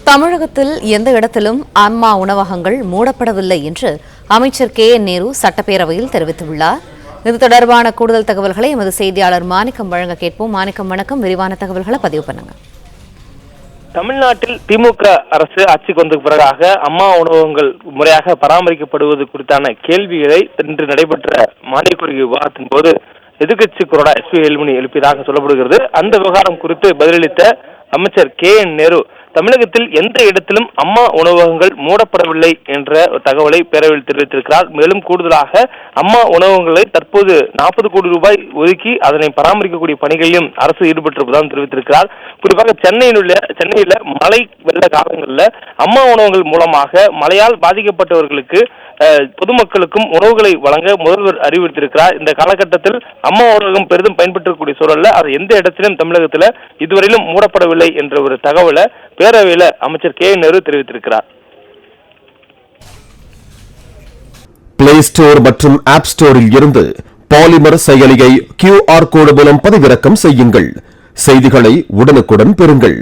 தமிழகத்தில் எந்த இடத்திலும் அம்மா உணவகங்கள் மூடப்படவில்லை என்று அமைச்சர் KN நேரு சட்டப்பேரவையில் தெரிவித்துள்ளார். இது தொடர்பான கூடுதல் தகவல்களை எமது செய்தியாளர் மாணிக்கம் வழங்க கேட்போம். மாணிக்கம், வணக்கம். விரிவான தகவல்களை பதிவு பண்ணுங்க. தமிழ்நாட்டில் திமுக அரசு ஆட்சிக்கு வந்த பிறகாக அம்மா உணவகங்கள் முறையாக பராமரிக்கப்படுவது குறித்தான கேள்விகளை இன்று நடைபெற்ற மானிய கோரிக்கை விவாதத்தின் போது எதிர்க்கட்சி கொறடா SP வேலுமணி எழுப்பியதாக சொல்லப்படுகிறது. அந்த விவகாரம் குறித்து பதிலளித்த அமைச்சர் KN நேரு தமிழகத்தில் எந்த இடத்திலும் அம்மா உணவகங்கள் மூடப்படவில்லை என்ற தகவலை பேரவையில் தெரிவித்திருக்கிறார். மேலும் கூடுதலாக அம்மா உணவகங்களை தற்போது 40 கோடி ரூபாய் ஒதுக்கி அதனை பராமரிக்கக்கூடிய பணிகளிலும் அரசு ஈடுபட்டிருப்பதாக தெரிவித்திருக்கிறார். குறிப்பாக சென்னையில மழை வெள்ள காலங்களில் அம்மா உணவகங்கள் மூலமாக மழையால் பாதிக்கப்பட்டவர்களுக்கு பொதுமக்களுக்கும் உணவுகளை வழங்க முதல்வர் அறிவுறுத்தியிருக்கிறார். இந்த காலகட்டத்தில் அம்மா உணவகம் பெரிதும் பயன்பெற்றக்கூடிய சூழல்ல அது எந்த இடத்திலும் தமிழகத்தில் இதுவரையிலும் மூடப்படவில்லை என்ற ஒரு தகவலை பேரவையில் அமைச்சர் KN நேரு தெரிவித்திருக்கிறார். பிளே ஸ்டோர் மற்றும் ஆப் ஸ்டோரில் இருந்து பாலிமர் செயலியை QR கோடு மூலம் பதிவிறக்கம் செய்யுங்கள். செய்திகளை உடனுக்குடன் பெறுங்கள்.